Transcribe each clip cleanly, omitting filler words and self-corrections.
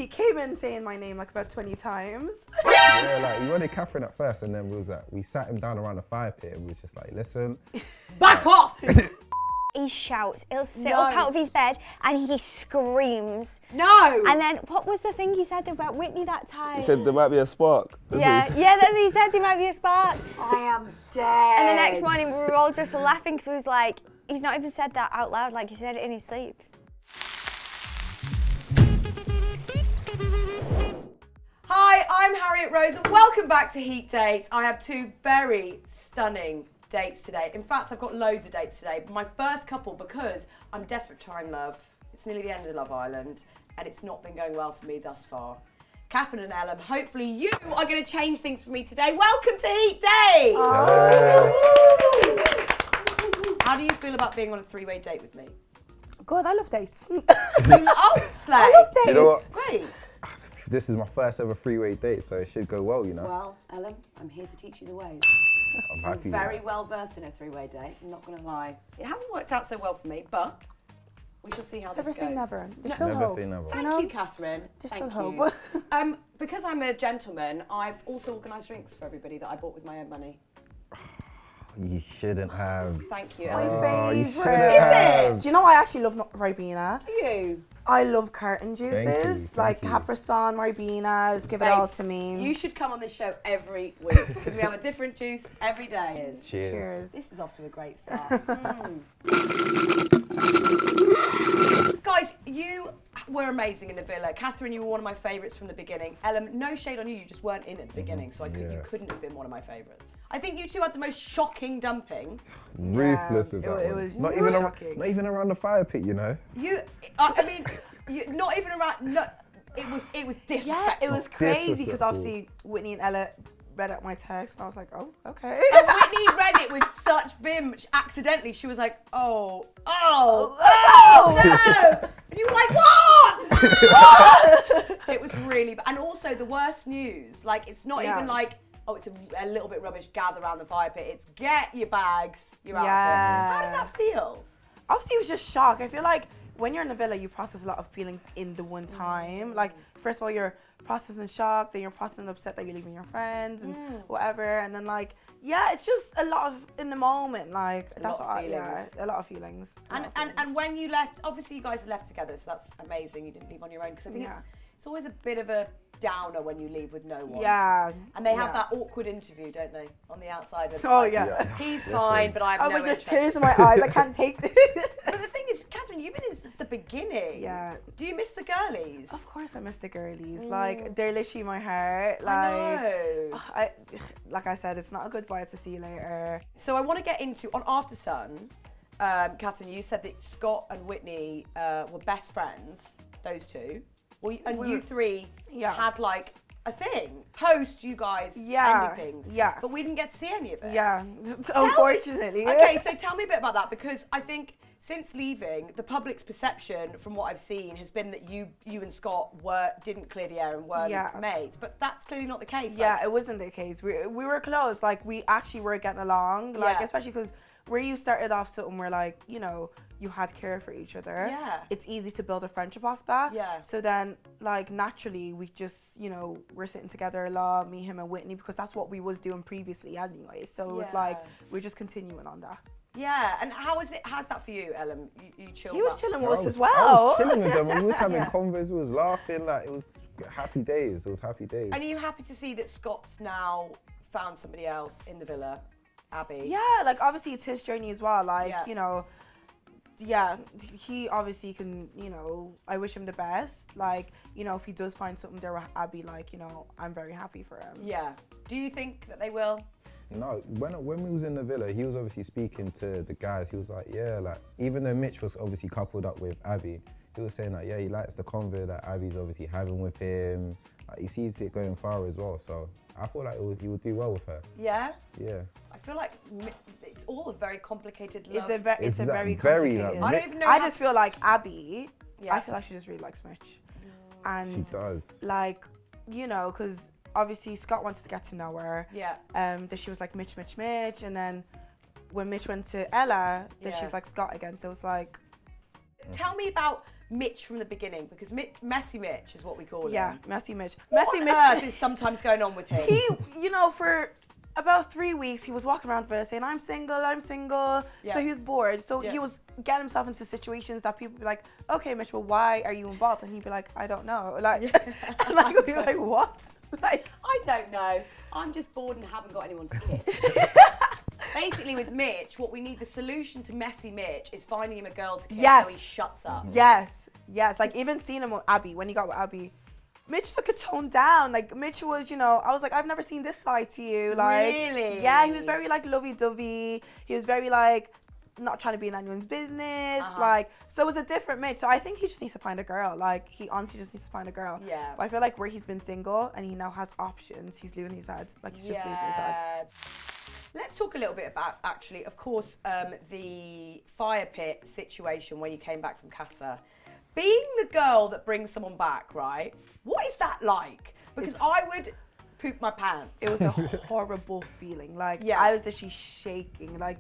he came in saying my name like about 20 times. Yeah, like he wanted Catherine at first, and then we sat him down around the fire pit, and we was just like, listen. Back off! He shouts, he'll sit up out of his bed and he screams. No! And then what was the thing he said about Whitney that time? He said there might be a spark. Yeah, that's what he said, there might be a spark. I am dead. And the next morning we were all just laughing because it was like, he's not even said that out loud, like he said it in his sleep. Hi, I'm Harriet Rose and welcome back to Heat Dates. I have two very stunning dates today. In fact, I've got loads of dates today, but my first couple because I'm desperate to find love. It's nearly the end of Love Island and it's not been going well for me thus far. Catherine and Ellen, hopefully you are going to change things for me today. Welcome to Heat Dates! How do you feel about being on a three-way date with me? God, I love dates. Oh, Slay! I love dates. You know what? Great. This is my first ever three-way date, so it should go well, you know. Well, Ellen, I'm here to teach you the ways. I'm I'm happy. very well versed in a three-way date, I'm not going to lie. It hasn't worked out so well for me, but we shall see how Never this goes. say never. There's still Never hope. say never. Thank you, Catherine. There's Thank still you. hope. Because I'm a gentleman, I've also organised drinks for everybody that I bought with my own money. You shouldn't have. Thank you. My Oh, you favourite. shouldn't have. Do you know I actually love Ribena? Do you? I love carton juices, like thank you. Capri-Sun, Ribena, just give it all to me. You should come on this show every week because we have a different juice every day. Cheers. This is off to a great start. Guys, you were amazing in the villa. Catherine, you were one of my favourites from the beginning. Ellen, no shade on you, you just weren't in at the beginning, so you couldn't have been one of my favourites. I think you two had the most shocking dumping. Ruthless with it that was one. Not shocking. even around the fire pit, you know. I mean, not even around. No, it was disrespectful. Yeah, it was crazy because Disrespectful. obviously Whitney and Ella read out my text and I was like, oh, okay. And Whitney read it with such vim. Accidentally, she was like, oh no! And you were like, what? What? It was really bad. And also the worst news. Like, it's not even like, oh, it's a little bit rubbish. Gather around the fire pit. It's get your bags. You're out. How did that feel? Obviously, it was just shock. I feel like when you're in the villa, you process a lot of feelings in the one time. Like, first of all, you're processing shock, then you're processing upset that you're leaving your friends and whatever. And then, like, yeah, it's just a lot of in the moment. Like, a lot of feelings. And when you left, obviously you guys left together, so that's amazing. You didn't leave on your own because I think it's always a bit of a downer when you leave with no one. Yeah. And they have that awkward interview, don't they, on the outside? Oh, yeah. He's fine, but I have I was no like, there's interest. tears in my eyes. I can't take this. But the thing is, Catherine, you've been in since the beginning. Yeah. Do you miss the girlies? Of course I miss the girlies. Like, they're literally my heart. Like, I know. Like I said, it's not a goodbye to see you later. So I want to get into, on After Sun, Catherine, you said that Scott and Whitney were best friends, those two. Well, and you three had like a thing post you guys ending things. Yeah. But we didn't get to see any of it. Yeah, unfortunately. Okay, so tell me a bit about that because I think since leaving, the public's perception from what I've seen has been that you and Scott didn't clear the air and weren't mates. But that's clearly not the case. Yeah, it wasn't the case. We were close. Like, we actually were getting along. Like, especially because where you started off something where, like, you know, you had care for each other. Yeah. It's easy to build a friendship off that. Yeah. So then, like, naturally, we just, you know, we're sitting together a lot, me, him, and Whitney, because that's what we was doing previously anyway. So it was like, we're just continuing on that. Yeah, and how's that for you, Ellen? You chill. He was chilling with us as I well. was chilling with them. We was having convos. We was laughing. Like, it was happy days. It was happy days. And are you happy to see that Scott's now found somebody else in the villa, Abby? Yeah, like, obviously it's his journey as well. Like, you know, he obviously can, you know, I wish him the best. Like, you know, if he does find something there with Abby, like, you know, I'm very happy for him. Yeah. Do you think that they will? No, when we was in the villa, he was obviously speaking to the guys. He was like, yeah, like, even though Mitch was obviously coupled up with Abby, he was saying that, yeah, he likes the convo that Abby's obviously having with him. Like, he sees it going far as well. So I feel like he would do well with her. Yeah? Yeah. I feel like it's all a very complicated love. It's a very Like, complicated. I don't even know. I just feel like Abby, I feel like she just really likes Mitch. And she does. like, you know, because obviously Scott wanted to get to know her. Yeah. Then she was like Mitch, and then when Mitch went to Ella, then she's like Scott again. So it was like. Tell me about Mitch from the beginning? Because Messy Mitch is what we call him. Yeah, Messy Mitch. What Messy on Mitch. earth is sometimes going on with him? He, for about 3 weeks, he was walking around the villa saying, I'm single. Yeah. So he was bored. So Yeah. he was getting himself into situations that people would be like, okay, Mitch, well, why are you involved? And he'd be like, I don't know. Like, and I would be like, what? Like, I don't know. I'm just bored and haven't got anyone to kiss. Basically, with Mitch, what we need, the solution to Messy Mitch is finding him a girl to kiss Yes. so he shuts up. yes. Like, even seeing him with Abby, when he got with Abby, Mitch took a tone down. Like, Mitch was, I was like, I've never seen this side to you. Like, Really? Yeah, he was very, like, lovey-dovey. He was very, like, not trying to be in anyone's business. Like, so it was a different Mitch. So I think he just needs to find a girl. Like, he honestly just needs to find a girl. Yeah. But I feel like where he's been single and he now has options, he's losing his head. Like, he's just losing his head. Let's talk a little bit about, actually, of course, the fire pit situation when you came back from Casa. Being the girl that brings someone back, right? What is that like? Because I would poop my pants. It was a horrible feeling. Like, Yeah. I was actually shaking. Like,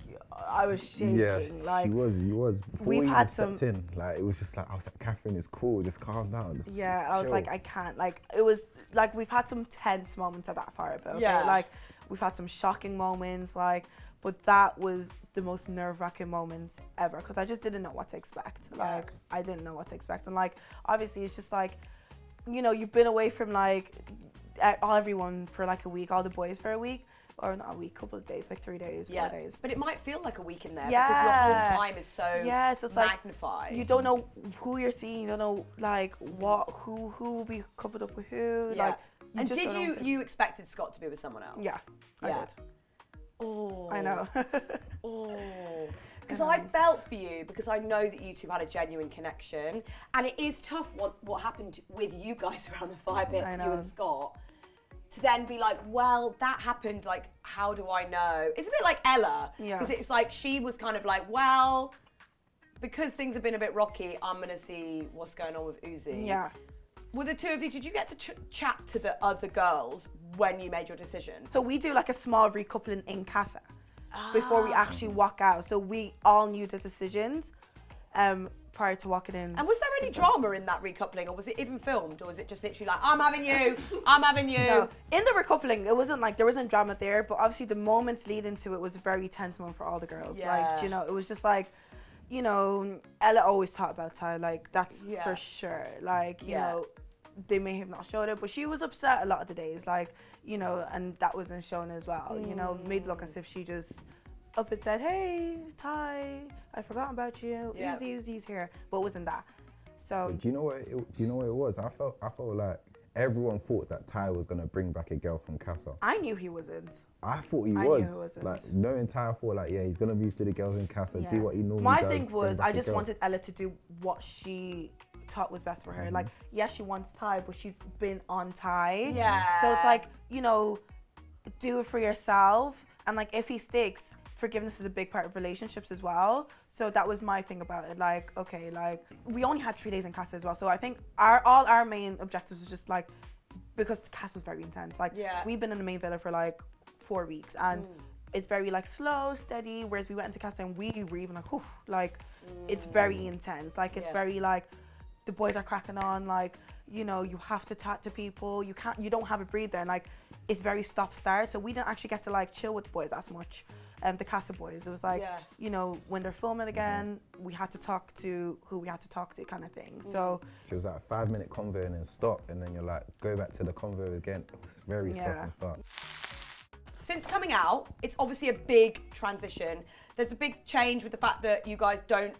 I was shaking. Yes, like, you was. Before we've we had even stepped in, like it was just like I was like, Catherine, it's cool, just calm down. Just I was chill. like, I can't. Like, it was like we've had some tense moments at that fire pit. Okay? Yeah. Like, we've had some shocking moments. Like, but that was the most nerve-wracking moments ever because I just didn't know what to expect. Yeah. Like, I didn't know what to expect, and like, obviously, it's just like, you've been away from like everyone for like a week, all the boys for a week. Or not a week, couple of days, like 3 days, 4 days. But it might feel like a week in there because Yeah. your whole time is so So it's like magnified. you don't know who you're seeing. You don't know like who will be coupled up with who. Yeah. Like, And just did don't know what to- you expected Scott to be with someone else? Yeah, I Yeah. did. Oh. I know. Because I felt for you because I know that you two had a genuine connection, and it is tough what happened with you guys around the fire pit, I you know. and Scott, to then be like, well, that happened. Like, how do I know? It's a bit like Ella, Yeah. because it's like she was kind of like, well, because things have been a bit rocky, I'm gonna see what's going on with Uzi. Yeah. Were the two of you? Did you get to chat to the other girls when you made your decision? So we do like a small recoupling in Casa before we actually walk out. So we all knew the decisions prior to walking in. And was there any drama in that recoupling, or was it even filmed, or was it just literally like, I'm having you, I'm having you? No. In the recoupling, it wasn't like there wasn't drama there, but obviously the moments leading to it was a very tense moment for all the girls. Yeah. Like, it was just like, Ella always talked about Ty, like that's Yeah. for sure. Like, Yeah. they may have not showed it, but she was upset a lot of the days, like, and that wasn't shown as well. Made it look as if she just up and said, hey, Ty, I forgot about you. Yeah. Uzi's here, but it wasn't that. So Do you know what it was? I felt like everyone thought that Ty was gonna bring back a girl from Casa. I knew he wasn't. I thought he I knew was. he wasn't. Like knowing Ty, I thought like, yeah, he's gonna move to the girls in Casa, do what he normally My does. thing bring was, back I a just girl. wanted Ella to do what she thought was best for her. Mm-hmm. Like, yes, she wants Ty, but she's been on Ty. Yeah. So it's like, do it for yourself. And like, if he sticks, forgiveness is a big part of relationships as well. So that was my thing about it. Like, okay, like we only had 3 days in Casa as well. So I think all our main objectives was just like, because Casa was very intense. Like, Yeah. we've been in the main villa for like 4 weeks and it's very like slow, steady. Whereas we went into Casa and we were even like, whew, like it's very intense. Like it's Yeah. very like the boys are cracking on. Like you have to talk to people. You don't have a breather. And like it's very stop start. So we didn't actually get to like chill with the boys as much. The Casa boys. It was like Yeah. when they're filming again, we had to talk to who we had to talk to, kind of thing. So She was like a 5-minute convo and then stop, and then you're like, go back to the convo again. It was very stop Yeah. and start. Since coming out, it's obviously a big transition. There's a big change with the fact that you guys don't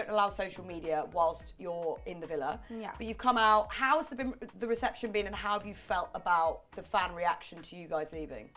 allow social media whilst you're in the villa. Yeah. But you've come out. How has the reception been, and how have you felt about the fan reaction to you guys leaving?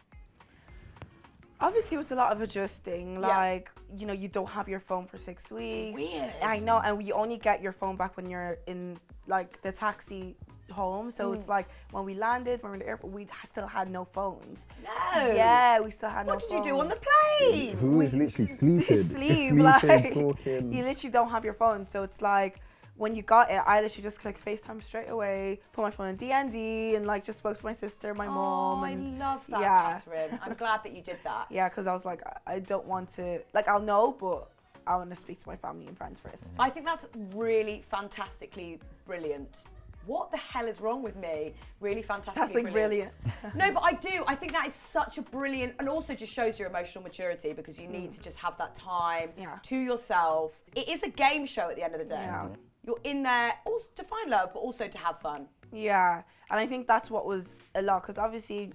obviously it was a lot of adjusting. Yeah. Like, you don't have your phone for 6 weeks. Weird. I know, and you only get your phone back when you're in like the taxi home. So it's like when we landed, when we were in the airport, we still had no phones. No. Yeah, we still had no What phones. did you do on the plane? Who is literally sleeping? Sleep, like, talking. you literally don't have your phone. So it's like, when you got it, I literally just clicked FaceTime straight away, put my phone in DND, and like just spoke to my sister, my mom. I And love that, yeah. Catherine. I'm glad that you did that. yeah, because I was like, I don't want to, like, I'll know, but I want to speak to my family and friends first. I think that's really fantastically brilliant. What the hell is wrong with me? Really fantastically That's like brilliant. No, but I do. I think that is such a brilliant, and also just shows your emotional maturity because you need to just have that time to yourself. It is a game show at the end of the day. Yeah. You're in there also to find love, but also to have fun. Yeah, and I think that's what was a lot, because obviously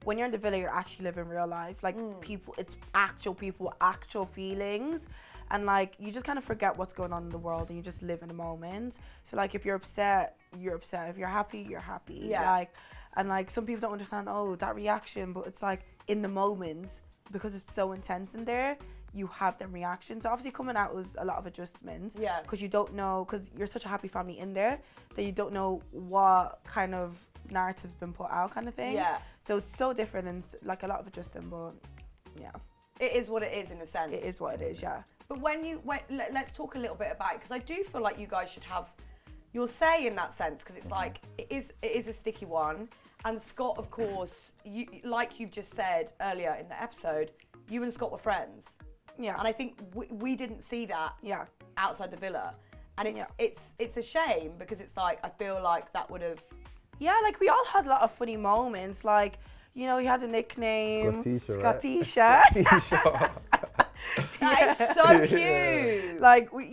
when you're in the villa, you're actually living real life. Like people, it's actual people, actual feelings. And like, you just kind of forget what's going on in the world and you just live in the moment. So like, if you're upset, you're upset. If you're happy, you're happy. Yeah. Like, and like, some people don't understand, oh, that reaction, but it's like in the moment, because it's so intense in there, you have them reactions. So obviously coming out was a lot of adjustments. Yeah. Because you don't know, because you're such a happy family in there, that you don't know what kind of narrative's been put out kind of thing. Yeah. So it's so different and like a lot of adjusting, but yeah. It is what it is in a sense. It is what it is, yeah. But let's talk a little bit about it, because I do feel like you guys should have your say in that sense, because it's like, it is a sticky one. And Scott, of course, like you've just said earlier in the episode, you and Scott were friends. Yeah. And I think we didn't see that outside the villa. And it's a shame, because it's like, I feel like that would have... Yeah, like we all had a lot of funny moments. Like, you know, he had a nickname. Scottisha, right? Scottisha. That is so cute. Like, we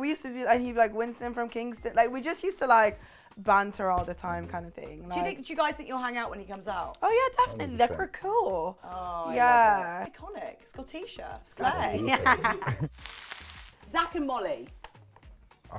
used to be, and he'd be like Winston from Kingston. Like, we just used to like banter all the time kind of thing. Like, Do you guys think you'll hang out when he comes out? oh yeah, definitely. Like, 100%. we're cool. Oh, yeah. Iconic. Scottisha. Slay. Yeah. Zach and Molly.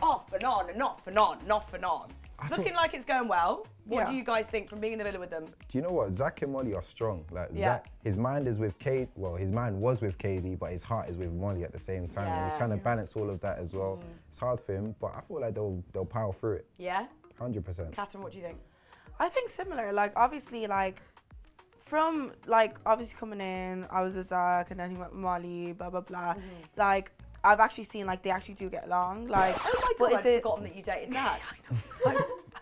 Off and on and off and on and off and on. Looking like it's going well. What Yeah. do you guys think from being in the villa with them? Do you know what? Zach and Molly are strong. Like Yeah. Zach, his mind is with Kate. Well, his mind was with Katie, but his heart is with Molly at the same time. And he's Yeah. trying to balance all of that as well. It's hard for him, but I feel like they'll power through it. Yeah? 100%. Catherine, what do you think? I think similar. Like, obviously, like, from, like, obviously coming in, I was with Zach, and then he went with Molly, blah, blah, blah. Like, I've actually seen, like, they actually do get along. Like, Oh my but God, it's I'd forgotten that you dated Zach.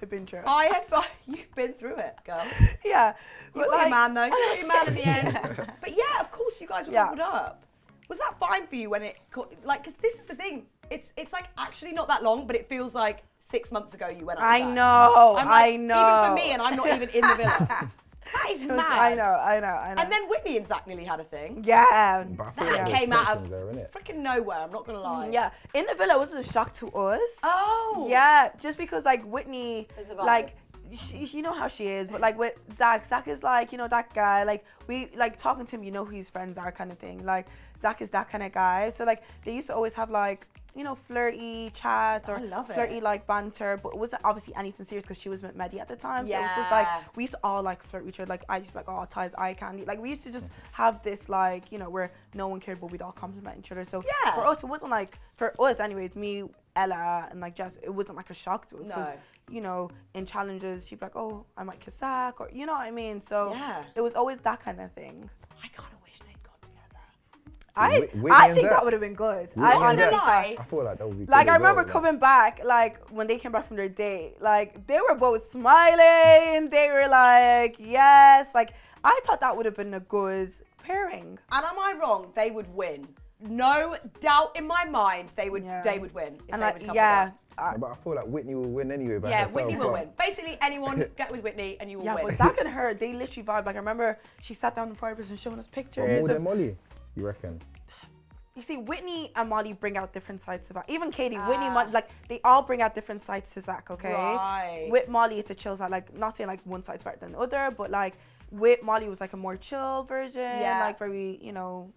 I've been through it. You've been through it, girl. Yeah. You But, got your like, man though. You got your man at the end. But yeah, of course you guys were Yeah. coupled up. Was that fine for you when it, like, because this is the thing. It's like actually not that long, but it feels like 6 months ago you went out with I Zach. know, I'm like, I know. Even for me, and I'm not even in the villa. That is mad. I know. And then Whitney and Zach nearly had a thing. Yeah. But I feel That like there's came out of tensions there, innit? freaking nowhere, I'm not going to lie. Yeah. In the villa, it was a shock to us. Oh. Yeah, just because, like, Whitney, There's a vibe. like, you know how she is, but, like, with Zach is, like, you know, that guy, like, we, like, talking to him, you know who his friends are kind of thing. Like, Zach is that kind of guy. So, like, they used to always have, like, you know, flirty chats or I love it. flirty, like, banter, but it wasn't obviously anything serious because she was with Mehdi at the time. So it was just, like, we used to all, like, flirt with each other. Like, I used to be like, oh, Ty's eye candy. Like, we used to just have this, like, you know, where no one cared, but we'd all compliment each other. So Yeah. for us, it wasn't, like, for us anyways, me, Ella, and, like, Jess, it wasn't, like, a shock to us. No. Because, you know, in challenges, she'd be like, oh, I might kiss Zach, or, you know what I mean? So Yeah. it was always that kind of thing. I kind of wish they'd got together. Whitney I and think Zach? that would have been good. Whitney I and honestly Zach? lie. I feel like that would be Like, good I as well, remember like- coming back, like, when they came back from their date, like, they were both smiling. They were like, yes. Like, I thought that would have been a good pairing. And am I wrong? They would win. No doubt in my mind they would Yeah. they would win if And, they like, would couple yeah. up. No, but I feel like Whitney will win anyway. By Yeah, herself, Whitney will but- win. Basically, anyone get with Whitney and you will Yeah, win. but Zach and her, they literally vibe. Like, I remember she sat down in private and showing us But pictures. more of- than Molly, you reckon? You see, Whitney and Molly bring out different sides to Zach. Even Katie, Whitney, Molly, like, they all bring out different sides to Zach, okay? Right. With Molly, it's a chill side. Like, not saying, like, one side's better than the other, but, like, with Molly, it was, like, a more chill version. Yeah. Like, very, you know,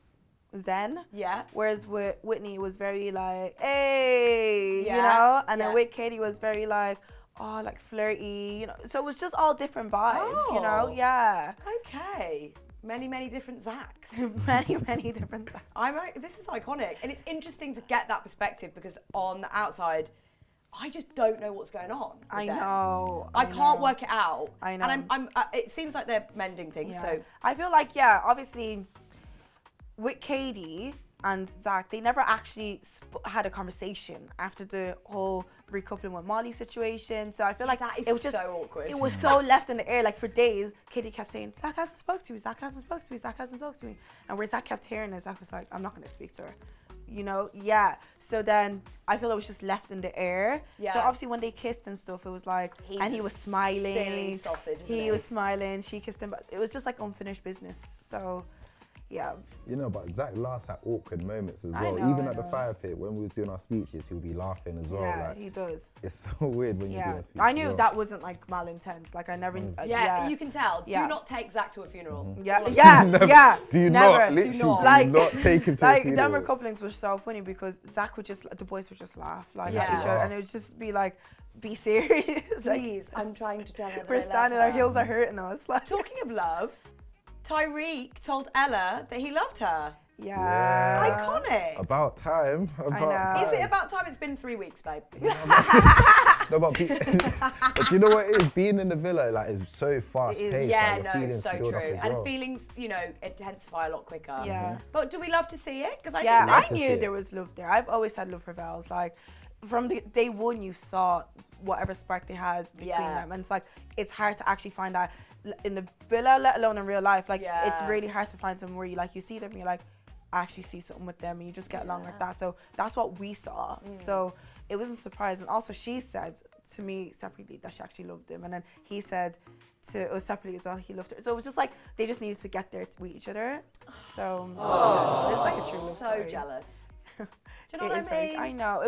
zen. Yeah. Whereas with Whitney, it was very, like, hey, Yeah, you know? And yeah. then with Katie, it was very, like, oh, like, flirty, you know? So it was just all different vibes, you know? Oh. Yeah. Okay. Many different Zachs. many different sides. This is iconic, and it's interesting to get that perspective because on the outside, I just don't know what's going on. with I them. know. I can't know. work it out. I know. And it seems like they're mending things. Yeah. So I feel like, yeah, obviously with Katie and Zach, they never actually had a conversation after the whole recoupling with Molly situation. So I feel like that is it was just so awkward. It was so left in the air. Like for days, Katie kept saying, Zach hasn't spoke to me, Zach hasn't spoke to me, Zach hasn't spoke to me. And where Zach kept hearing it, Zach was like, I'm not going to speak to her. you know, yeah. So then I feel it was just left in the air. Yeah. So obviously when they kissed and stuff, it was like, He's and he a was smiling. silly sausage, isn't he was smiling. She kissed him, but it was just like unfinished business. So, yeah. You know, but Zach laughs at awkward moments as I well. know, Even I at the know. fire pit, when we was doing our speeches, he'll be laughing as well. Yeah, Like, he does. it's so weird when you're Yeah. doing a speech. I as knew well. that wasn't like malintent. Like I never. Yeah, you can tell. Yeah. Do not take Zach to a funeral. Yeah, Like, yeah, Never- yeah. Do you never. not? Literally, not. do Like- not take him to Like a them funeral. couplings were so funny because Zach would just, the boys would just laugh like Yeah. at each other, and it would just be like, be serious. Like Please, I'm trying to tell her that we're I love standing, our her. heels are hurting us. Like Talking of love, Tyreek told Ella that he loved her. yeah. Iconic. About time. About know. time. Is it about time? It's been 3 weeks, babe. No, but, but you know what it is? Being in the villa, like, is so fast It is. paced. Yeah, like, no, the feelings so build true. up as And well. feelings, you know, intensify a lot quicker. Yeah. But do we love to see it? Because I Yeah, think I love to see knew it. there was love there. I've always had love for Vels. Like from the day one, you saw whatever spark they had between Yeah. them, and it's like it's hard to actually find that in the villa, let alone in real life. Like it's Yeah. really hard to find someone where you see them, and you're like, I actually see something with them, and you just get along like that. So that's what we saw. So it wasn't surprising. Also, she said to me separately that she actually loved him, and then he said to us separately as well he loved her. So it was just like they just needed to get there with each other. So yeah, it's like a true love so story. jealous. Do you know It what is I very- mean? I know.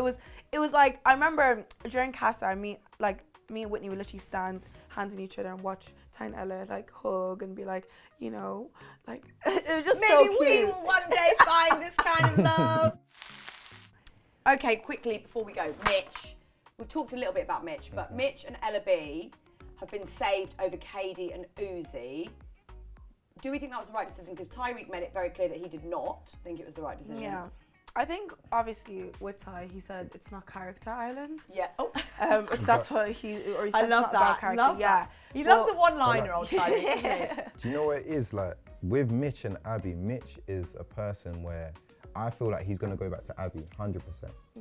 It was like I remember during Casa, me and Whitney would literally stand hands in each other and watch Ty and Ella like hug and be like, you know, like it was just Maybe so we cute. will one day find this kind of love. Okay, quickly before we go, Mitch. We've talked a little bit about Mitch, but Mitch and Ella B have been saved over Katie and Uzi. Do we think that was the right decision? Because Tyreek made it very clear that he did not think it was the right decision. Yeah. I think obviously with Ty, he said it's not character island. Yeah. Oh, That's what he said. I it's love not about that. character. Love yeah. that. He loves Well, a one-liner, old Tyreek, doesn't he? Do you know what it is? Like, with Mitch and Abby, Mitch is a person where I feel like he's going to go back to Abby, 100%.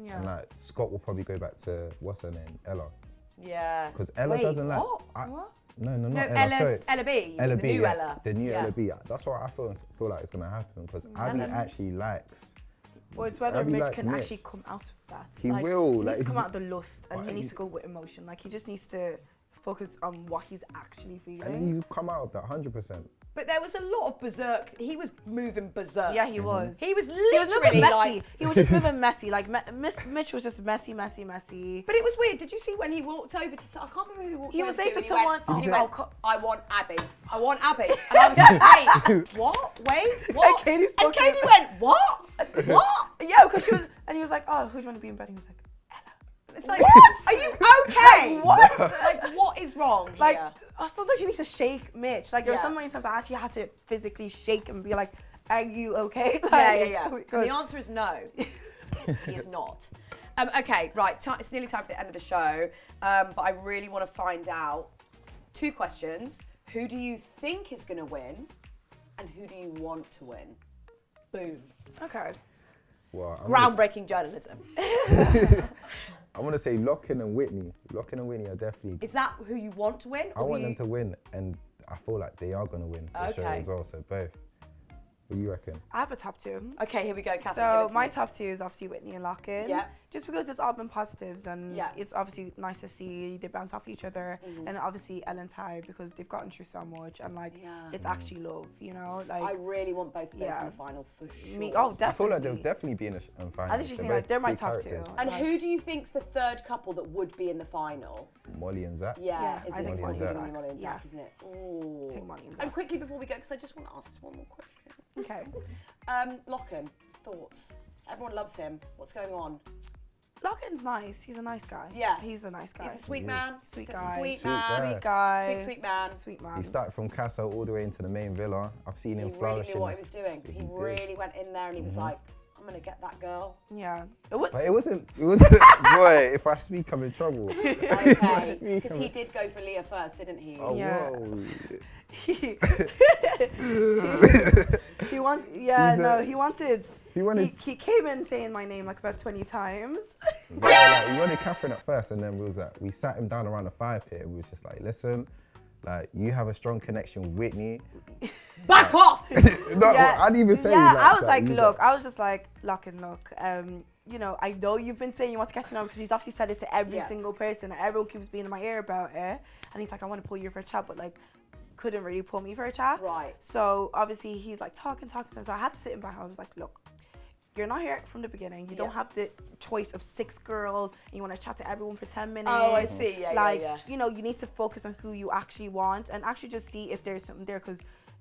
Yeah. And like, Scott will probably go back to, what's her name? Ella. Yeah. Because Ella Wait, doesn't like... what? What? No, No, not Ella. Ella's Sorry. Ella B. Ella the B, new yeah, Ella. the new Yeah. Ella B. That's what I feel like it's gonna happen because Abby actually likes. Well, it's whether Abby Mitch likes can Mitch. actually come out of that. He will, He like, needs to he's- come out of the lust, and But he needs he- to go with emotion. Like he just needs to focus on what he's actually feeling. And you come out of that 100%. But there was a lot of berserk. He was moving berserk. Yeah, he was. He was He was literally moving messy. like. He was just moving messy. Like Mitch was just messy. But it was weird. Did you see when he walked over to? I can't remember who walked He over was to. saying to and he went- someone, and he "Oh, went, co- I want Abby. I want Abby. And I was like, wait, what? Wait, what? Katie and spoke to Katie him. went, what? What? Yeah, because she was, and he was like, "Oh, who do you want to be in bed?" He was like, It's like, What? are you okay? "What?" Like, what is wrong Like, here? sometimes you need to shake Mitch. Like, there were Yeah. so many times I actually had to physically shake and be like, "Are you okay?" Like, Yeah. And because- the answer is no. He is not. Okay, right. It's nearly time for the end of the show. But I really want to find out 2 questions. Who do you think is going to win? And who do you want to win? Boom. Okay. Well, Groundbreaking journalism. I want to say Locken and Whitney. Locken and Whitney are definitely. Is that who you want to win? I or want who them to win, and I feel like they are going to win the show Okay. as well. So both. What do you reckon? I have a top 2. Okay, here we go, Catherine. So give it to my me. top 2 is obviously Whitney and Locken. Yeah. Just because it's all been positives and Yeah. it's obviously nice to see they bounce off each other, and obviously Ellen and Ty because they've gotten through so much and like Yeah. it's actually love, you know, like I really want both of those Yeah. in the final for sure. me. Oh, I feel definitely. like they'll definitely be in a final. I literally think like they're my top 2. And Like, who do you think's the third couple that would be in the final? Molly and Zach. Yeah, Yeah, is I it think Molly Molly and and Zach. Molly and Zach, Yeah. isn't it? Ooh. Take Molly and And Zach. quickly before we go, because I just want to ask this one more question. Okay. Locken, thoughts? Everyone loves him. What's going on? Locken's nice. He's a nice guy. Yeah. He's a nice guy. He's a sweet He is. man. Sweet He's a guy. Sweet Sweet man. guy. Sweet guy. Sweet, sweet man. Sweet man. He started from Casa all the way into the main villa. I've seen He him really flourishing. knew what he was doing. He He did. really went in there and he was like, I'm going to get that girl. Yeah. It was, But it wasn't, boy, if I speak, I'm in trouble. Okay. Because he did go for Leah first, didn't he? Oh, Yeah. whoa. he wants. Yeah. He's No. a- He wanted. He wanted, He came in saying my name like about 20 times. he wanted Catherine at first, and then we sat him down around the fire pit, and we was just like, listen, like, you have a strong connection with Whitney. Back off! No, I didn't even say Yeah, like I was that. like, He was look, I was just like, lock and look. You know, I know you've been saying you want to get to know him because he's obviously said it to every Yeah. single person. And everyone keeps being in my ear about it. And he's like, I want to pull you for a chat, but like, couldn't really pull me for a chat. Right. So obviously he's like talking. So I had to sit him back. I was like, look, you're not here from the beginning. You don't have the choice of 6 girls and you want to chat to everyone for 10 minutes. Oh, I see. Yeah, Like, yeah. you know, you need to focus on who you actually want and actually just see if there's something there because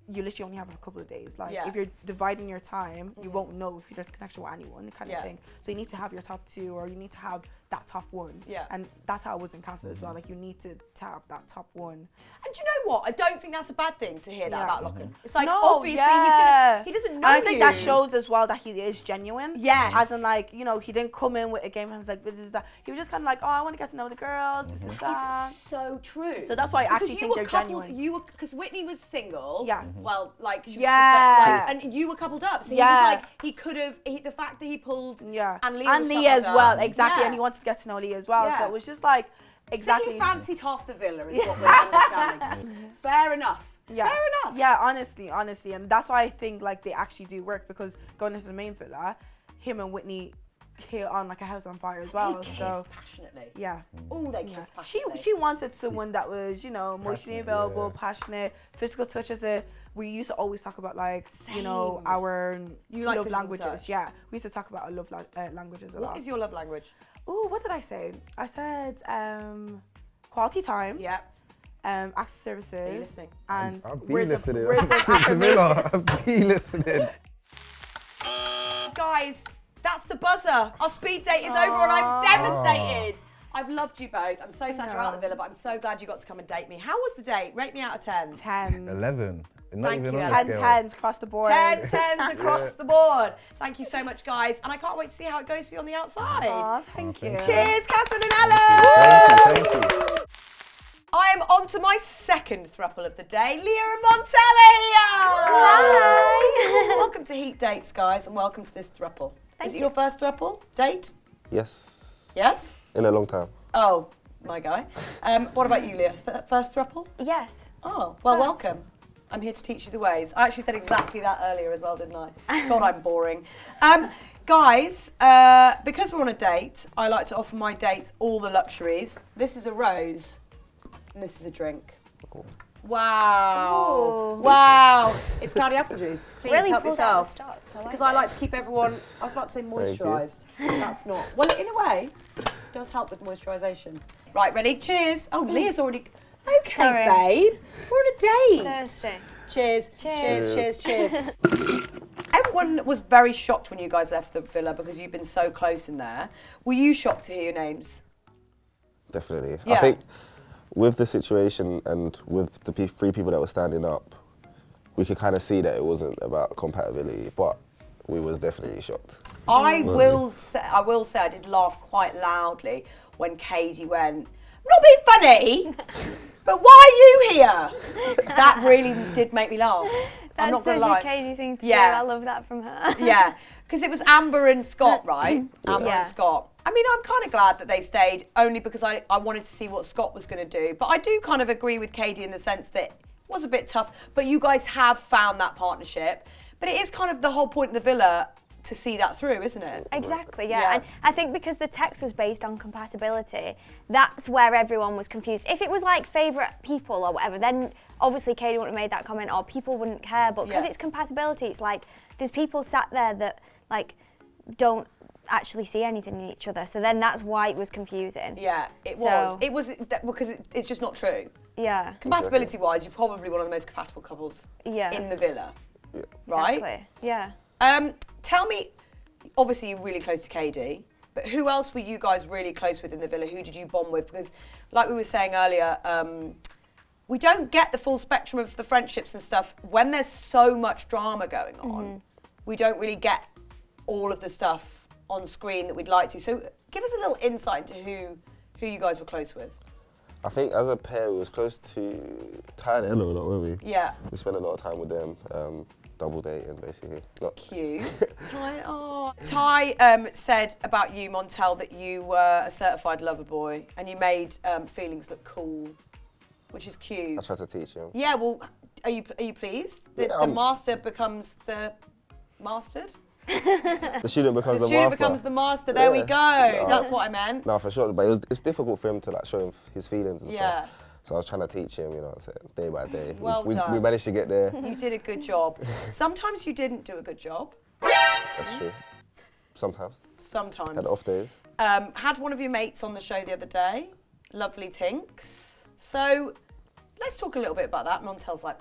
you literally only have a couple of days. Like, Yeah. if you're dividing your time, you won't know if there's a connection with anyone, kind Yeah. of thing. So you need to have your top 2 or you need to have that top 1. Yeah. And that's how it was in Casa as well. Like, you need to have that top 1. And do you know what? I don't think that's a bad thing to hear that Yeah. about Lachlan. It's like, No, obviously, yeah. he doesn't And know I think you. that shows as well that he is genuine. Yes. As in, like, you know, he didn't come in with a game and was like, this is that. He was just kind of like, oh, I want to get to know the girls. This is that. It's so true. So that's why I Because actually you think were they're coupled, genuine. You were because Whitney was single. Yeah. Well, like she was Yeah. like, and you were coupled up. So Yeah. he was like, he could have the fact that he pulled. Yeah. And Leah, and was Leah as coupled well, up. exactly. Yeah. And he wanted to get to know Leah as well. Yeah. So it was just like, So exactly. he fancied half the villa, is what we're understanding. Fair enough. Yeah. Fair enough. Yeah, honestly. And that's why I think like they actually do work because going into the main villa, him and Whitney kill on like a house on fire as well. They kiss So passionately. yeah. Oh, they Yeah. kiss passionately. She wanted someone that was, you know, emotionally Passionate, available, yeah. passionate, physical touch as a we used to always talk about like, you know, Same. our You like love physical languages. touch? Yeah. We used to talk about our love languages a lot. What is your love language? Oh, what did I say? I said quality time, Yeah. acts of Are you services, listening? and I'll be words of- listening. words of Since the affirmation. villa, I'll be listening. Guys, that's the buzzer. Our speed date is over and I'm devastated. I've loved you both. I'm so sad you're out of the villa, but I'm so glad you got to come and date me. How was the date? Rate me out of 10. 10. 11. Not Thank even you, on Ellen. the 10 scale. tens across the board. 10 tens across the board. Thank you so much, guys. And I can't wait to see how it goes for you on the outside. Aw, thank you. Cheers, Catherine and Ellen. Thank you. I am on to my second throuple of the day. Leah and Montella here. Hi. Welcome to Heat Dates, guys, and welcome to this throuple. Is it you. your first throuple date? Yes, Yes? in a long time. Oh, my guy. What about you, Leah? First throuple? Yes. Oh, well, First. welcome. I'm here to teach you the ways. I actually said exactly that earlier as well, didn't I? God, I'm boring. Guys, because we're on a date, I like to offer my dates all the luxuries. This is a rose, and this is a drink. Wow. Ooh. Wow. It's cloudy apple juice. Please Really help pulled out yourself. the stops. Because I like to keep everyone, I was about to say you. moisturised. That's not. Well, in a way, it does help with moisturisation. Right, ready? Cheers. Oh, Leah's already. Okay, Sorry. babe. We're on a date. Thursday. Cheers. Cheers. Cheers, cheers, cheers. Everyone was very shocked when you guys left the villa because you've been so close in there. Were you shocked to hear your names? Definitely. Yeah. I think with the situation and with the 3 people that were standing up, we could kind of see that it wasn't about compatibility, but we was definitely shocked. I will say I did laugh quite loudly when Katie went, I'm not being funny, but why are you here? That really did make me laugh. I'm not That's gonna such lie. a Katie thing to Yeah. do. I love that from her. Yeah, because it was Amber and Scott, right? Amber Yeah. and Scott. I mean, I'm kind of glad that they stayed, only because I wanted to see what Scott was going to do. But I do kind of agree with Katie in the sense that it was a bit tough, but you guys have found that partnership. But it is kind of the whole point of the villa to see that through, isn't it? Exactly, yeah. Yeah. And I think because the text was based on compatibility, that's where everyone was confused. If it was like favourite people or whatever, then obviously Katie wouldn't have made that comment or people wouldn't care. But because Yeah. it's compatibility, it's like there's people sat there that like don't actually see anything in each other. So then that's why it was confusing. Yeah, it So- was. It was because it's just not true. Yeah. Compatibility-wise, you're probably one of the most compatible couples Yeah. in the villa, right? Exactly. Yeah. Tell me, obviously you're really close to KD, but who else were you guys really close with in the villa? Who did you bond with? Because like we were saying earlier, we don't get the full spectrum of the friendships and stuff when there's so much drama going on. We don't really get all of the stuff on screen that we'd like to. So give us a little insight into who you guys were close with. I think as a pair, we was close to Ty and Ella a lot, weren't we? Yeah. We spent a lot of time with them, double dating basically. Cute. Ty said about you, Montel, that you were a certified lover boy and you made feelings look cool, which is I cute. tried to teach him. Yeah, well, Are you pleased? The Yeah, master becomes the mastered? The student becomes The the student master. becomes the master. There we Yeah. go. No. That's what I meant. No, for sure. But it's difficult for him to like show him his feelings and Yeah. stuff. So I was trying to teach him, you know, day by day. Well we done. managed to get there. You did a good job. Sometimes you didn't do a good job. That's true. Sometimes. Sometimes. Had off days. Had one of your mates on the show the other day. Lovely Tinks. So let's talk a little bit about that. Montel's like,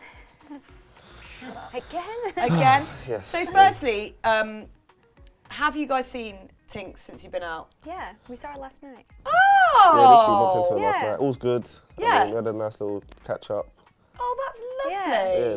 again. Yes. So firstly, have you guys seen Tinks since you've been out? Yeah, we saw it last night. Yeah, literally bumped into him last yeah. night. All's good. Yeah. I mean, we had a nice little catch up. Oh, that's Yeah.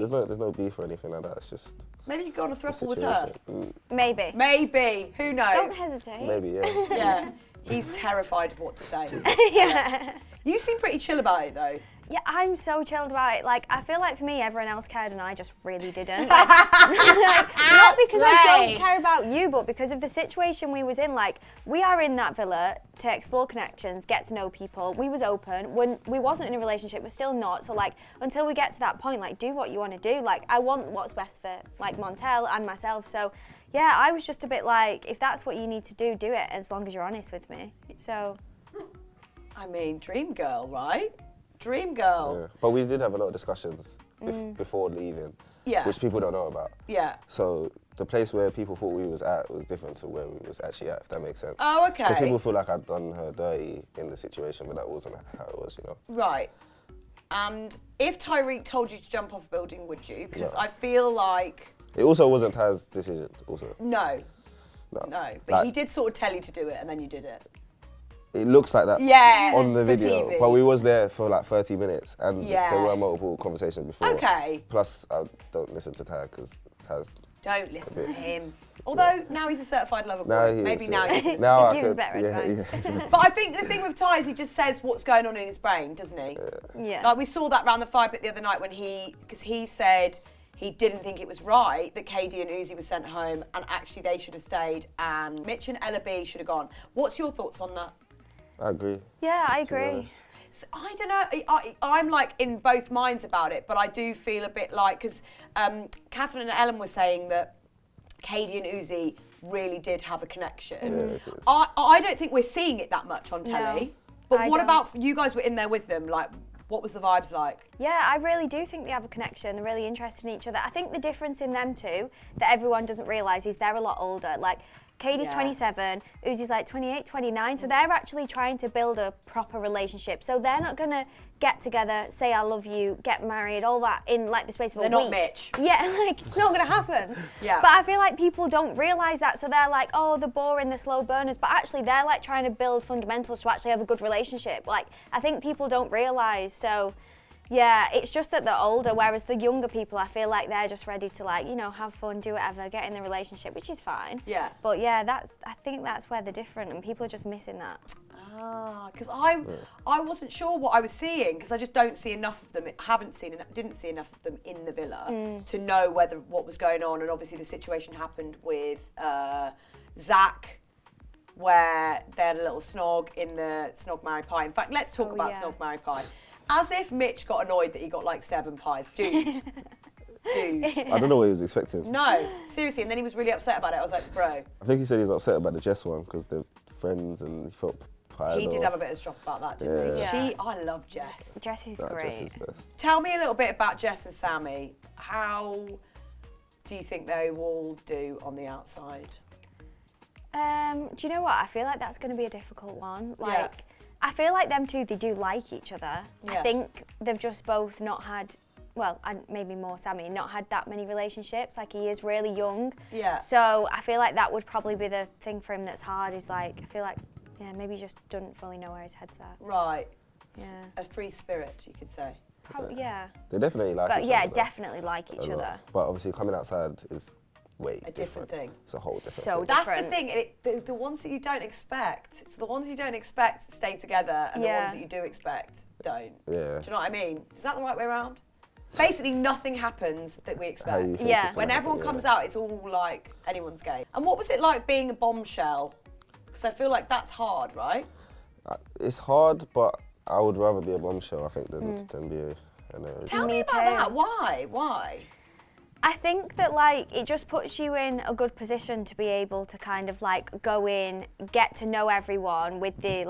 lovely. Yeah, there's no beef or anything like that. It's just Maybe you could go on a the throuple with her. situation. Maybe. Maybe. Who knows? Don't hesitate. Maybe, yeah. Yeah. He's terrified of what to say. Yeah. You seem pretty chill about it though. Yeah, I'm so chilled about it. Like, I feel like for me, everyone else cared and I just really didn't. Like, not because I Slay. don't care about you, but because of the situation we was in. Like, we are in that villa to explore connections, get to know people. We was open. When we wasn't in a relationship, we're still not. So, like, until we get to that point, like, do what you want to do. Like, I want what's best for, like, Montel and myself. So, yeah, I was just a bit like, if that's what you need to do, do it, as long as you're honest with me. So... I mean, dream girl, right? Dream girl. Yeah. But we did have a lot of discussions before leaving, Yeah. which people don't know about. Yeah. So the place where people thought we was at was different to where we was actually at, if that makes sense. Oh, Because okay. people feel like I'd done her dirty in the situation, but that wasn't how it was, you know. Right. And if Tyreek told you to jump off a building, would you? Because No. I feel like It also wasn't Taz's decision, also. no. No. No. But Like, he did sort of tell you to do it and then you did it. It looks like that Yeah. on the for video, TV. but we was there for like 30 minutes, and Yeah. there were multiple conversations before. Okay. Plus, I don't listen to Taz because Taz. Don't listen to him. Although now he's a certified lover boy. Now he Maybe is, now yeah. he can. Now I gives could, better yeah, advice. yeah. But I think the thing with Ty is he just says what's going on in his brain, doesn't he? Yeah. Like we saw that round the fire pit the other night when because he said he didn't think it was right that Katie and Uzi were sent home and actually they should have stayed and Mitch and Ella B should have gone. What's your thoughts on that? I agree. Yeah, I to be agree. honest. So, I don't know. I'm like in both minds about it, but I do feel a bit like because Catherine and Ellen were saying that Katie and Uzi really did have a connection. Yeah, it is. I don't think we're seeing it that much on telly. No, But I what don't. about you guys were in there with them? Like, what was the vibes like? Yeah, I really do think they have a connection. They're really interested in each other. I think the difference in them two that everyone doesn't realise is they're a lot older. Like, Katie's Yeah. 27, Uzi's like 28, 29. So they're actually trying to build a proper relationship. So they're not going to get together, say I love you, get married, all that in like the space of They're a week. not Mitch. Yeah, like it's not going to happen. Yeah. But I feel like people don't realise that. So they're like, oh, the boring, the slow burners. But actually they're like trying to build fundamentals to actually have a good relationship. Like, I think people don't realise. So... yeah, it's just that they're older, whereas the younger people, I feel like they're just ready to, like, you know, have fun, do whatever, get in the relationship, which is fine. Yeah. But yeah, I think that's where they're different, and people are just missing that. Because I wasn't sure what I was seeing because I just don't see enough of them. Didn't see enough of them in the villa to know what was going on. And obviously the situation happened with Zach, where they had a little snog in the Snog Marry Pie. In fact, let's talk about yeah. Snog Marry Pie. As if Mitch got annoyed that he got like 7 pies, dude. Dude. I don't know what he was expecting. No, seriously. And then he was really upset about it. I was like, bro. I think he said he was upset about the Jess one because they're friends and he felt pride. He did have a bit of strop about that, didn't he? Yeah. I love Jess. Jess is Jess great. is best. Tell me a little bit about Jess and Sammy. How do you think they will do on the outside? Do you know what? I feel like that's going to be a difficult one. Like, Yeah. I feel like them two, they do like each other. Yeah. I think they've just both not had, well, and maybe more Sammy, not had that many relationships. Like, he is really young. Yeah. So I feel like that would probably be the thing for him that's hard, is like, I feel like, yeah, maybe he just doesn't fully know where his head's at. Right. Yeah. A free spirit, you could say. Probably, yeah. They definitely like But each yeah, other. though, definitely like a each lot. other. But obviously coming outside is way A different thing. It's a whole different So thing. That's the Different. thing. The ones that you don't expect. It's the ones you don't expect stay together, and the Yeah. ones that you do expect don't. Yeah. Do you know what I mean? Is that the right way around? Basically, nothing happens that we How expect. you think Yeah. it's When gonna everyone happen, comes yeah. out, it's all like anyone's game. And what was it like being a bombshell? Because I feel like that's hard, right? It's hard, but I would rather be a bombshell, I think, than be And Tell me Me about too. that. Why? I think that like it just puts you in a good position to be able to kind of like go in, get to know everyone with the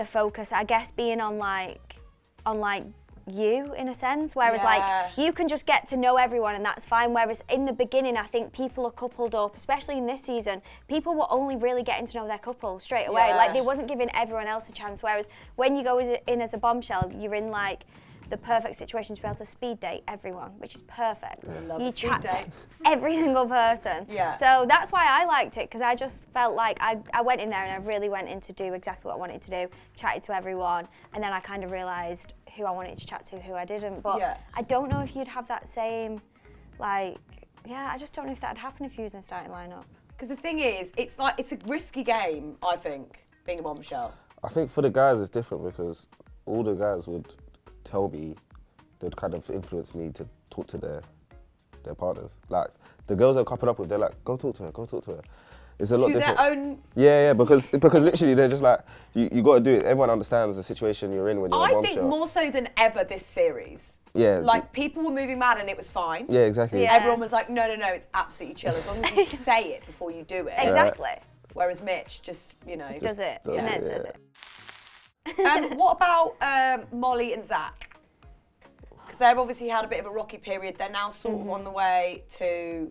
focus, I guess, being on you in a sense, whereas like you can just get to know everyone and that's fine, whereas in the beginning I think people are coupled up, especially in this season, people were only really getting to know their couple straight away, like they wasn't giving everyone else a chance, whereas when you go in as a bombshell, you're in like the perfect situation to be able to speed date everyone, which is perfect. Love You a speed chat date. to every single person. Yeah. So that's why I liked it, because I just felt like I went in there and I really went in to do exactly what I wanted to do, chatted to everyone, and then I kind of realised who I wanted to chat to, who I didn't. But I don't know if you'd have that same, I just don't know if that'd happen if you was in a starting lineup. Because the thing is, it's a risky game, I think, being a bombshell. I think for the guys it's different because all the guys would tell me, they'd kind of influence me to talk to their partners. Like the girls I've coupled up with, they're like, go talk to her. It's a lot different. To their own. Yeah, because literally they're just like, you got to do it. Everyone understands the situation you're in when you're a I bombshell. think more so than ever this series. Yeah. Like people were moving mad and it was fine. Yeah, exactly. Yeah. Everyone was like, no, it's absolutely chill as long as you say it before you do it. Exactly. Whereas Mitch just, Does it. does And it, it says yeah. it. What about Molly and Zach? Because they've obviously had a bit of a rocky period. They're now sort of on the way to,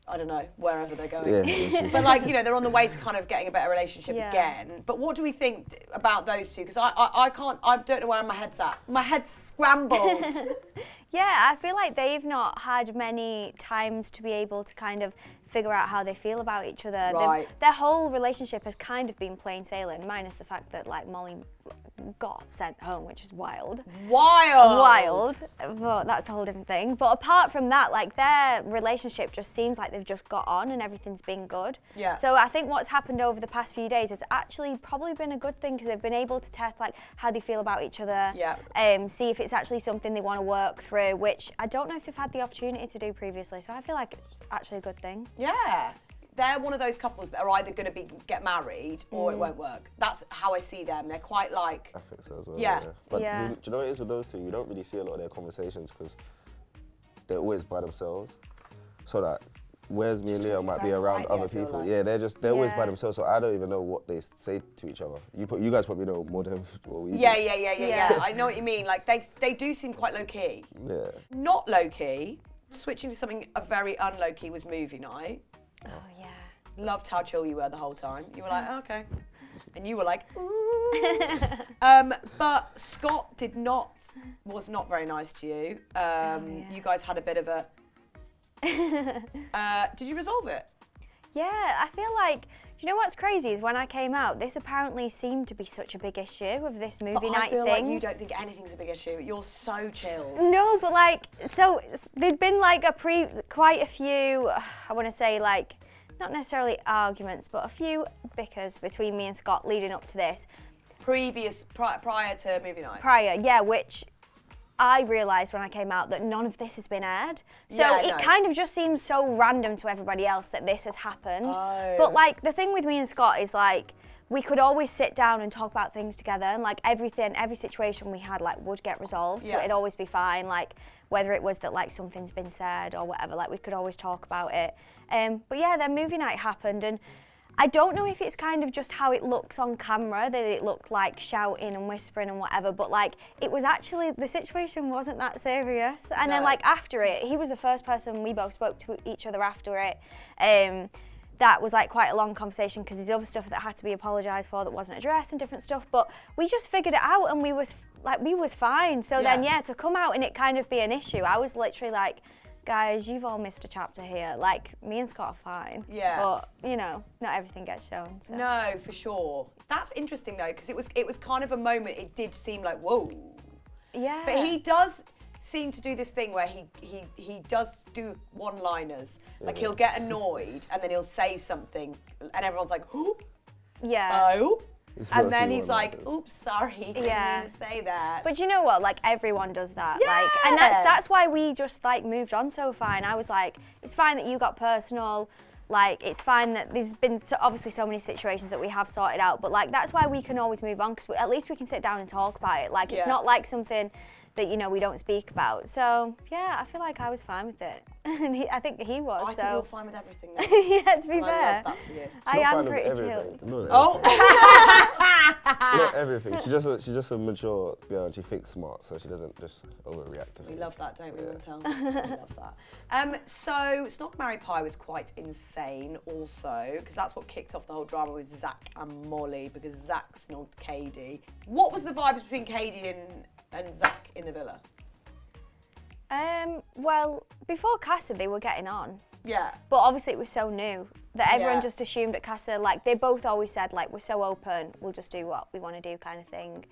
I don't know, wherever they're going. Yeah. But they're on the way to kind of getting a better relationship again. But what do we think about those two? Because I don't know where my head's at. My head's scrambled. Yeah, I feel like they've not had many times to be able to kind of figure out how they feel about each other. Right. Their whole relationship has kind of been plain sailing, minus the fact that like Molly got sent home, which is wild. Wild, but that's a whole different thing. But apart from that, like their relationship just seems like they've just got on and everything's been good. Yeah. So I think what's happened over the past few days has actually probably been a good thing because they've been able to test like how they feel about each other. Yeah. See if it's actually something they want to work through, which I don't know if they've had the opportunity to do previously. So I feel like it's actually a good thing. Yeah. They're one of those couples that are either going to get married or it won't work. That's how I see them. They're quite like... I think so as well. Yeah. But Yeah. Do you know what it is with those two? You don't really see a lot of their conversations because they're always by themselves. So that whereas me and Leo might be very around quietly, other I feel people, like. they're always by Yeah. themselves. So I don't even know what they say to each other. You guys probably know more than what we do. Yeah. I know what you mean. Like they do seem quite low key. Yeah. Not low key. Switching to something very unlow key was movie night. Oh yeah. Loved how chill you were the whole time. You were like, okay. And you were like, ooh. But Scott was not very nice to you. You guys had a bit of a... did you resolve it? Yeah, I feel like, do you know what's crazy is when I came out, this apparently seemed to be such a big issue of this movie But I night feel thing. like you don't think anything's a big issue. You're so chilled. No, but like, so there'd been like quite a few, I want to say like, not necessarily arguments, but a few bickers between me and Scott leading up to this. Prior to movie night. Prior, yeah, which I realised when I came out that none of this has been aired. So Yeah, it no. kind of just seems so random to everybody else that this has happened. Oh. But like, the thing with me and Scott is like, we could always sit down and talk about things together, and like every situation we had like would get resolved, so Yeah. it'd always be fine. Like whether it was that like something's been said or whatever, like we could always talk about it. But yeah, then movie night happened, and I don't know if it's kind of just how it looks on camera, that it looked like shouting and whispering and whatever, but like it was actually, the situation wasn't that serious. And then No. like after it, he was the first person we both spoke to each other after it. That was like quite a long conversation because there's other stuff that had to be apologised for that wasn't addressed and different stuff, but we just figured it out and we was fine. So then to come out and it kind of be an issue, I was literally like, guys, you've all missed a chapter here. Like, me and Scott are fine. Yeah. But, you know, not everything gets shown. So. No, for sure. That's interesting though, because it was kind of a moment. It did seem like whoa. Yeah. But he does seem to do this thing where he does do one-liners. Like he'll get annoyed and then he'll say something, and everyone's like, oh, Yeah. and then he's like, oops, sorry, Yeah. didn't mean to say that. But you know what? Like, everyone does that. Yeah. Like, and that's why we just, like, moved on so fine. I was like, it's fine that you got personal. Like, it's fine that there's been obviously so many situations that we have sorted out, but like that's why we can always move on, because at least we can sit down and talk about it. Like, it's not like something that, you know, we don't speak about. So yeah, I feel like I was fine with it, and I think he was. I think you're fine with everything. Though. Yeah, to be And fair, I love that for you. I Not am fine with pretty everything. chilled. Not Oh, not everything. She's just a mature girl, and she thinks smart, so she doesn't just overreact to we things. love that, don't we, Montel? We love that. So, Snog Marry Pie was quite insane also, because that's what kicked off the whole drama with Zach and Molly, because Zach snogged Katie. What was the vibes between Katie and Zach in the villa? Well, before Casa, they were getting on. Yeah. But obviously it was so new that everyone Yeah. just assumed at Casa, like, they both always said, like, we're so open, we'll just do what we want to do kind of thing.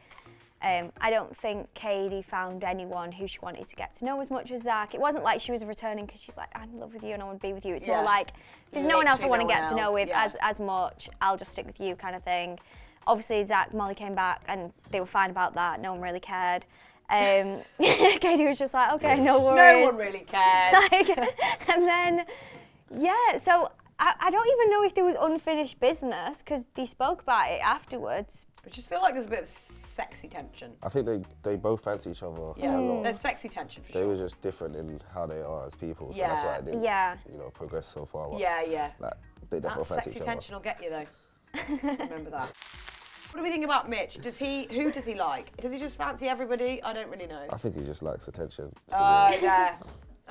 I don't think Katie found anyone who she wanted to get to know as much as Zach. It wasn't like she was returning because she's like, I'm in love with you and I want to be with you. It's more like, there's no one else I want to get to know with as much. I'll just stick with you kind of thing. Obviously, Zach, Molly came back and they were fine about that. No one really cared. Katie was just like, okay, no worries. No one really cared. And then, yeah, so I don't even know if there was unfinished business because they spoke about it afterwards. I just feel like there's a bit of sexy tension. I think they both fancy each other. Yeah, a lot. there's sexy tension for They sure. were just different in how they are as people. So Yeah. that's why it didn't, Yeah. you know, progress so far. But, Yeah. Like, they That definitely fancy sexy each other. tension will get you though. Remember that. What do we think about Mitch? Who does he like? Does he just fancy everybody? I don't really know. I think he just likes attention. Oh, yeah.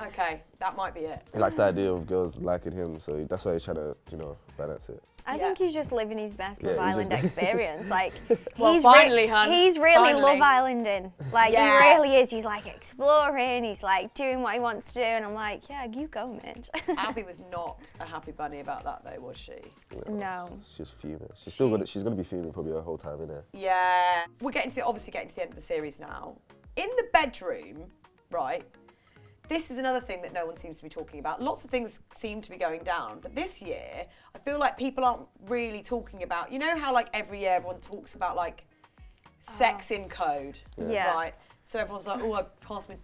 Okay, that might be it. He likes the idea of girls liking him, so that's why he's trying to, you know, balance it. I Yeah. think he's just living his best Love Yeah, he's Island just- experience. Like, Well, he's finally, hun. he's really Finally. Love Islanding. Like, Yeah. he really is. He's like exploring. He's like doing what he wants to do, and I'm like, yeah, you go, Mitch. Abby was not a happy bunny about that though, was she? You know, No. She's fuming. She's gonna be fuming probably her whole time in there. Yeah. We're obviously getting to the end of the series now. In the bedroom, right? This is another thing that no one seems to be talking about. Lots of things seem to be going down, but this year, I feel like people aren't really talking about, you know how like every year everyone talks about like sex in code, Yeah. right? So everyone's like, oh, I've passed my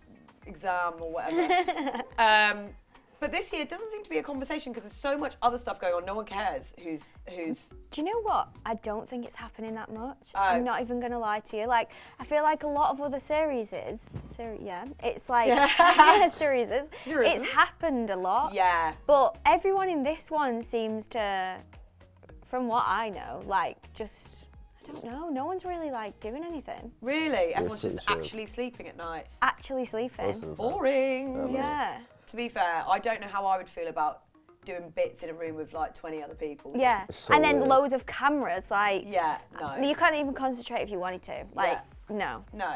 exam or whatever. But this year it doesn't seem to be a conversation because there's so much other stuff going on. No one cares who's. Do you know what? I don't think it's happening that much. Oh. I'm not even gonna lie to you. Like, I feel like a lot of other series, it's like series. It's happened a lot. Yeah. But everyone in this one seems to, from what I know, like just, I don't know, no one's really like doing anything. Really? Everyone's pretty just chill. actually sleeping at night. Actually Most sleeping. of the time. Boring. Yeah. To be fair, I don't know how I would feel about doing bits in a room with like 20 other people. Yeah. It's so And then weird. loads of cameras, like, Yeah, no. you can't even concentrate if you wanted to. Like, no. No.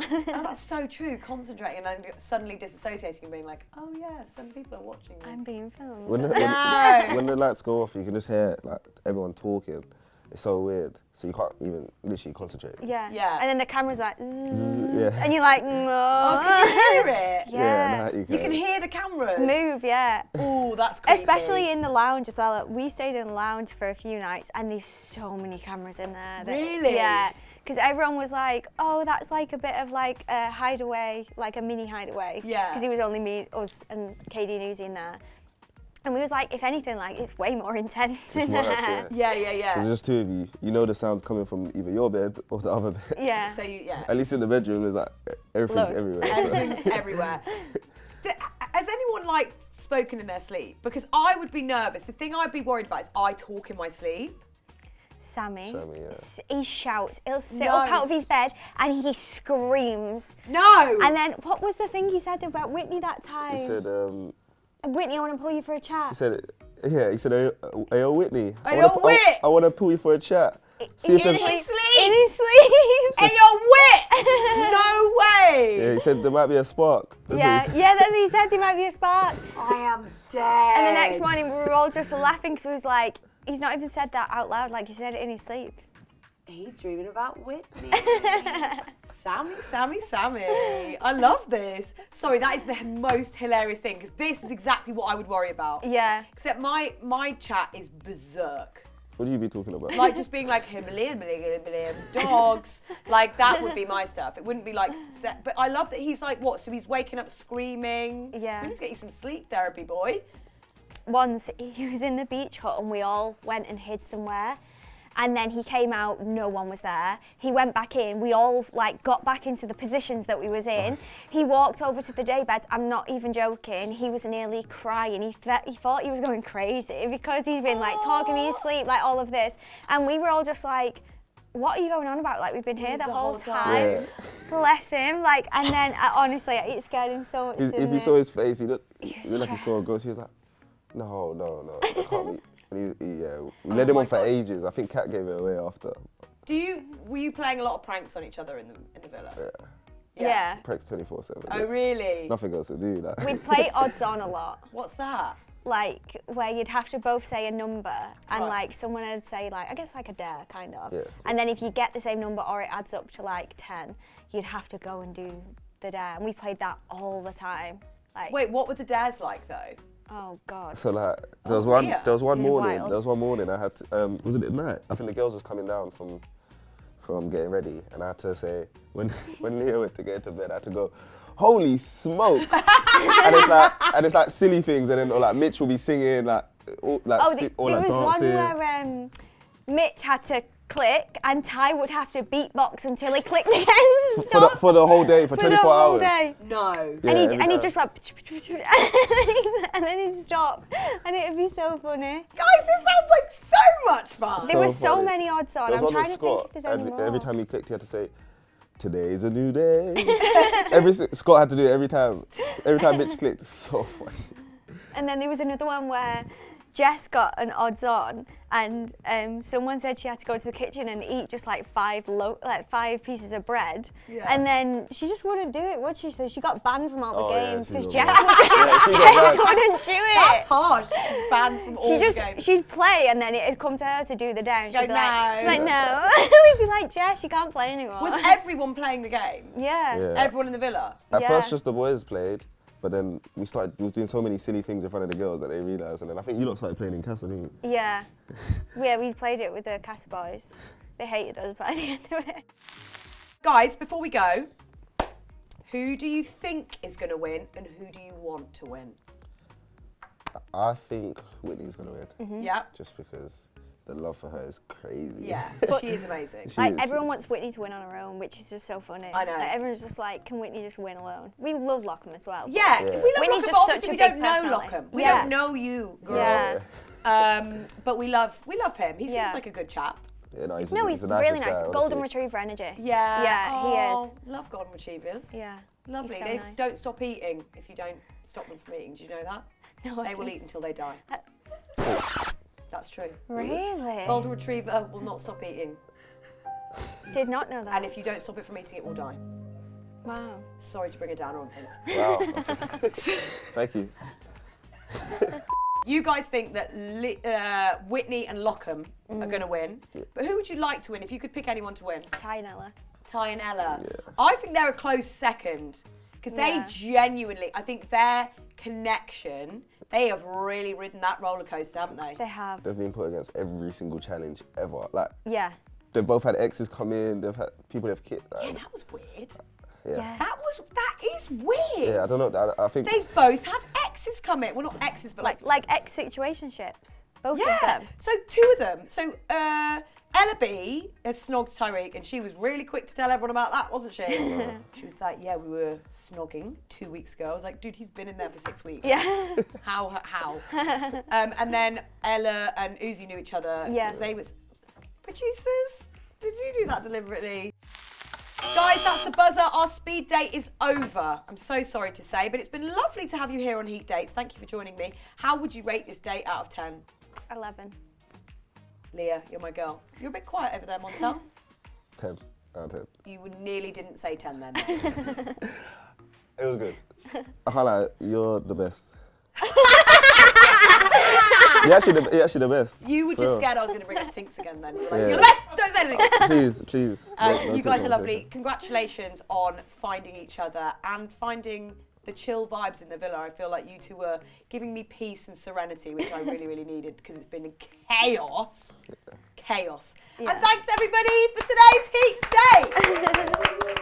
Oh, That's so true. Concentrating and then suddenly disassociating and being like, oh yeah, some people are watching me. I'm being filmed. When the, No. when the lights go off, you can just hear like everyone talking. It's so weird. So you can't even literally concentrate. Yeah. Yeah. And then the camera's like, zzz, Yeah. and you're like, no. Oh, can you hear it? Yeah. nah, You can hear the cameras. Move, yeah. Oh, that's creepy. Especially in the lounge as well. We stayed in the lounge for a few nights and there's so many cameras in there. Really? Yeah. Because everyone was like, oh, that's like a bit of like a hideaway, like a mini hideaway. Yeah. Because it was only me, us and Katie and Uzi in there. And we was like, if anything, like it's way more intense in Worse, there. yeah. There's just two of you. You know the sound's coming from either your bed or the other bed. Yeah. So yeah. At least in the bedroom, there's like everything's Loads. everywhere. Everything's everywhere. Has anyone like spoken in their sleep? Because I would be nervous. The thing I'd be worried about is I talk in my sleep. Sammy, yeah. he shouts. He'll sit No. up out of his bed and he screams. No. And then what was the thing he said about Whitney that time? He said, Whitney, I want to pull you for a chat. he said, hey, Whitney. Hey, yo, Whit. I want to pull you for a chat. See if in there's- his sleep. In his sleep. Hey, yo, Whit. No way. Yeah, he said there might be a spark. That's what he Yeah, said. yeah, that's what he said. There might be a spark. I am dead. And the next morning, we were all just laughing because it was like, he's not even said that out loud. Like he said it in his sleep. He's dreaming about Whitney. Sammy. I love this. Sorry, that is the most hilarious thing because this is exactly what I would worry about. Yeah. Except my chat is berserk. What do you be talking about? Like just being like Himalayan dogs. Like that would be my stuff. It wouldn't be like but I love that he's like what? So he's waking up screaming. Yeah. We need to get you some sleep therapy, boy. once he was in the beach hut and we all went and hid somewhere. And then he came out, no one was there. He went back in, we all like got back into the positions that we was in. He walked over to the daybeds, I'm not even joking, he was nearly crying. He thought he was going crazy because he's been like talking in his sleep, like all of this. And we were all just like, what are you going on about? Like, we've been here the whole time. Yeah. Bless him. Like, and then honestly, it scared him so much. If you saw his face, he looked like he saw a stressed. ghost. He was like, no, I can't be. And we led him on for ages. I think Kat gave it away after. Were you playing a lot of pranks on each other in the villa? Yeah. Pranks 24/7. Oh really? Nothing else to do. Like. We'd play odds on a lot. What's that? Like, where you'd have to both say a number and Right. like someone would say like, I guess like a dare kind of. Yeah. And then if you get the same number or it adds up to like 10, you'd have to go and do the dare. And we played that all the time. Like, Wait, what were the dares like though? oh God. So like, there was dear. one He's morning. wild. There was one morning I had to. Was it at night? I think the girls was coming down from getting ready, and I had to say when Leah went to get into bed, I had to go, holy smoke! and it's like silly things, and then like Mitch will be singing like all like Oh, si- there all, like, was one dancing. where Mitch had to click and Ty would have to beatbox until he clicked again to stop. for the whole day, for For 24 the whole hours. day. No. Yeah, and every he time. just went and then he'd stop and it'd be so funny. Guys, this sounds like so much fun. There So were so funny. many odds on. There I'm was one trying with to think Scott, if there's any and more. every time he clicked, he had to say, "Today's a new day." Scott had to do it every time. Every time Mitch clicked, so funny. And then there was another one where Jess got an odds on and someone said she had to go to the kitchen and eat just like five pieces of bread. Yeah. And then she just wouldn't do it, would she? So she got banned from all the Oh, yeah, games she because got Jess, banned. Jess wouldn't do That's it. harsh. She's banned from all the games. She'd play and then it'd come to her to do the dance. She'd She'd go, be like, she'd be like, "No." no. We'd be like, Jess, you can't play anymore. Was everyone playing the game? yeah. Yeah. Everyone in the villa? At Yeah. first, just the boys played, but then we were doing so many silly things in front of the girls that they realised, and then I think you lot started playing in Castle, didn't you? Yeah. Yeah, we played it with the Casa boys. They hated us by the end of it. Guys, before we go, who do you think is going to win and who do you want to win? I think Whitney's gonna win, Mm-hmm. Yeah? just because the love for her is crazy. Yeah, she is amazing. She Like, is. everyone wants Whitney to win on her own, which is just so funny. I know. Like, everyone's just like, can Whitney just win alone? We love Lockham as well. Yeah, Yeah. we love Whitney's Lockham, just but such obviously a we big don't know personality. Lockham. We Yeah. don't know you, girl. Yeah. But we love him. He seems Yeah. like a good chap. Yeah, no, he's No, a, he's the really nicest nice. guy, Golden honestly. retriever energy. Yeah. Yeah, he is. Love golden retrievers. Yeah. Lovely. He's so They nice. don't stop eating if you don't stop them from eating. Do you know that? No, I They will didn't. eat until they die. That's true. Really? Golden retriever will not stop eating. Did not know that. And if you don't stop it from eating, it will die. Wow. Sorry to bring it down on things. Wow. Thank you. You guys think that Whitney and Lockham are going to win, but who would you like to win if you could pick anyone to win? Ty and Ella. Ty and Ella. Yeah. I think they're a close second because they Yeah. genuinely, I think their connection, they have really ridden that roller coaster, haven't they? They have. They've been put against every single challenge ever. Like, Yeah. they've both had exes come in. They've had people they've kicked. Yeah, that was weird. Yeah. That is weird. Yeah, I don't know. I think. They both had exes come in. Well, not exes, but Like ex-situationships. Both of yeah. them. So two of them. So Ella B has snogged Tyreek, and she was really quick to tell everyone about that, wasn't she? She was like, "Yeah, we were snogging 2 weeks ago." I was like, "Dude, he's been in there for 6 weeks. Yeah. How?" And then Ella and Uzi knew each other Yeah. because they was producers. Did you do that deliberately? Guys, that's the buzzer. Our speed date is over. I'm so sorry to say, but it's been lovely to have you here on Heat Dates. Thank you for joining me. How would you rate this date out of 10? 11. Leah, you're my girl. You're a bit quiet over there, Montel. 10 out of 10. You nearly didn't say 10 then. It was good. I can't lie, you're the best. You're actually the best. You were For just real. scared I was going to bring up Tinks again then. You were like, Yeah. "You're the best, don't say anything." Please. Don't You take guys are my lovely. attention. Congratulations on finding each other and finding the chill vibes in the villa. I feel like you two were giving me peace and serenity, which I really, really needed because it's been chaos. Chaos. Yeah. And thanks everybody for today's Heat Date.